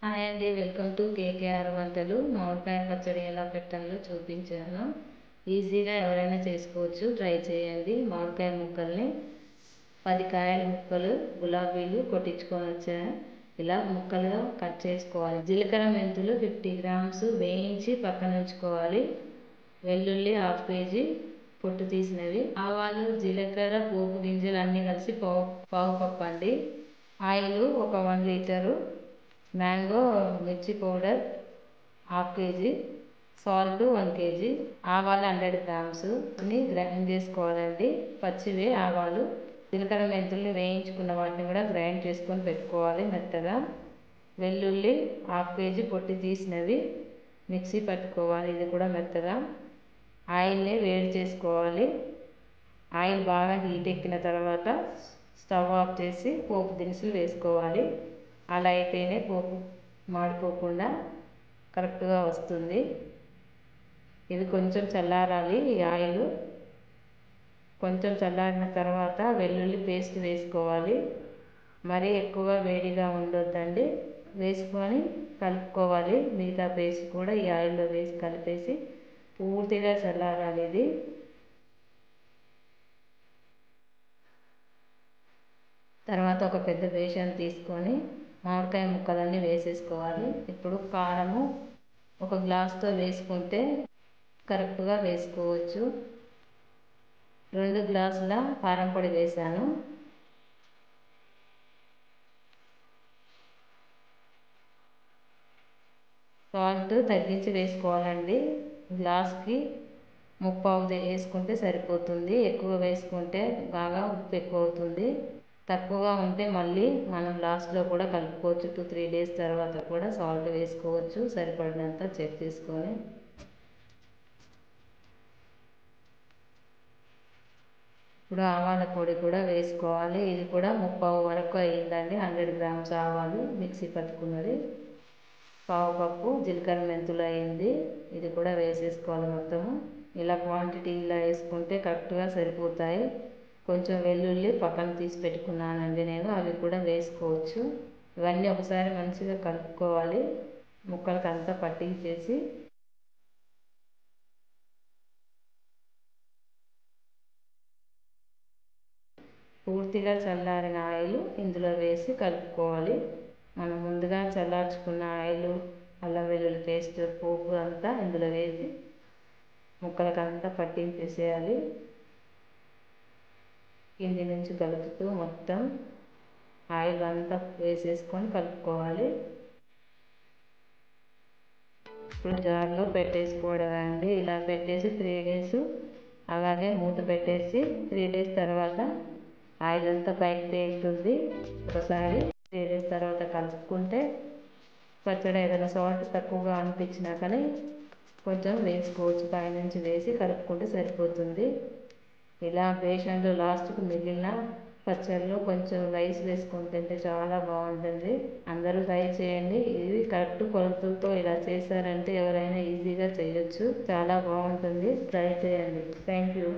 Hi అండి, welcome to KKR వంటలు. మామిడికాయ పచ్చడి ఎలా పెట్టాలో చూపించాను. ఈజీగా ఎవరైనా చేసుకోవచ్చు, ట్రై చేయండి. మామిడికాయ ముక్కల్ని 10 కాయల ముక్కలు గులాబీలు కొట్టించుకొని వచ్చాను. ఇలా ముక్కలుగా కట్ చేసుకోవాలి. జీలకర్ర మెంతులు 50 గ్రామ్స్ వేయించి పక్కన ఉంచుకోవాలి. వెల్లుల్లి హాఫ్ కేజీ పొట్టు తీసినవి, ఆవాలు జీలకర్ర పోపు గింజలు అన్నీ కలిసి పావు కప్పు అండి. ఆయిల్ ఒక 1 లీటరు, మ్యాంగో మిర్చి powder half KG, salt 1 KG, ఆవాలు 100 గ్రామ్స్ అన్ని గ్రైండ్ చేసుకోవాలండి. పచ్చివే ఆవాలు. జీలకర్ర మెంతుల్ని వేయించుకున్న వాటిని కూడా గ్రైండ్ చేసుకొని పెట్టుకోవాలి మెత్తగా. వెల్లుల్లి హాఫ్ కేజీ పొట్టి తీసినవి మిక్సీ పట్టుకోవాలి, ఇది కూడా మెత్తగా. ఆయిల్ని వేడి చేసుకోవాలి. ఆయిల్ బాగా హీట్ ఎక్కిన తర్వాత స్టవ్ ఆఫ్ చేసి పోపు దినుసులు వేసుకోవాలి. అలా అయితేనే పోపు మాడిపోకుండా కరెక్ట్గా వస్తుంది. ఇది కొంచెం చల్లారాలి. ఈ ఆయిల్ కొంచెం చల్లారిన తర్వాత వెల్లుల్లి పేస్ట్ వేసుకోవాలి. మరీ ఎక్కువ వేడిగా ఉండొద్దండి. వేసుకొని కలుపుకోవాలి. మిగతా పేస్ట్ కూడా ఈ ఆయిల్లో వేసి కలిపేసి పూర్తిగా చల్లారాలి. ఇది తర్వాత ఒక పెద్ద బేషన్ తీసుకొని మామిడికాయ ముక్కలన్నీ వేసేసుకోవాలి. ఇప్పుడు కారము ఒక గ్లాస్తో వేసుకుంటే కరెక్ట్గా వేసుకోవచ్చు. 2 గ్లాసుల కారం పొడి వేసాను. సాల్ట్ తగ్గించి వేసుకోవాలండి. గ్లాస్కి 3/4 వేసుకుంటే సరిపోతుంది. ఎక్కువ వేసుకుంటే బాగా ఉప్పు ఎక్కువ అవుతుంది. తక్కువగా ఉంటే మళ్ళీ మనం లాస్ట్లో కూడా కలుపుకోవచ్చు. 2-3 డేస్ తర్వాత కూడా సాల్ట్ వేసుకోవచ్చు, సరిపడినంత చెక్ చేసుకొని. ఇప్పుడు ఆవాల పొడి కూడా వేసుకోవాలి. ఇది కూడా 3/4 వరకు అయ్యిందండి. 100 గ్రామ్స్ ఆవాలు మిక్సీ పట్టుకున్నది. పావు కప్పు జీలకర్ర మెంతులు అయింది. ఇది కూడా వేసేసుకోవాలి మొత్తము. ఇలా క్వాంటిటీ ఇలా వేసుకుంటే కరెక్ట్గా సరిపోతాయి. కొంచెం వెల్లుల్లి పక్కన తీసి పెట్టుకున్నానండి నేను, అవి కూడా వేసుకోవచ్చు. ఇవన్నీ ఒకసారి మంచిగా కలుపుకోవాలి. ముక్కలకి అంతా పట్టించేసి పూర్తిగా చల్లారిన ఆయిల్ ఇందులో వేసి కలుపుకోవాలి. మనం ముందుగా చల్లార్చుకున్న ఆయిల్, అల్లం వెల్లుల్లి పేస్ట్, పోపు అంతా ఇందులో వేసి ముక్కలకి అంతా పట్టించేసేయాలి. కింది నుంచి కలుపుతూ మొత్తం ఆయిల్ అంతా వేసేసుకొని కలుపుకోవాలి. ఇప్పుడు జార్లో పెట్టేసుకోవడమే అండి. ఇలా పెట్టేసి 3 డేస్ అలాగే మూత పెట్టేసి 3 డేస్ తర్వాత ఆయిల్ అంతా పైకి తేలుతుంది. ఒకసారి 3 డేస్ తర్వాత కలుపుకుంటే పచ్చడి ఏదైనా సాల్ట్ తక్కువగా అనిపించినా కానీ కొంచెం వేసుకోవచ్చు. పైనుంచి వేసి కలుపుకుంటే సరిపోతుంది. ఇలా బేషన్లో లాస్ట్కి మిగిలిన పచ్చడిలో కొంచెం రైస్ వేసుకొని తింటే చాలా బాగుంటుంది. అందరూ ట్రై చేయండి. ఇది కరెక్ట్ కొలతలతో ఇలా చేశారంటే ఎవరైనా ఈజీగా చేయొచ్చు. చాలా బాగుంటుంది. ట్రై చేయండి. Thank you.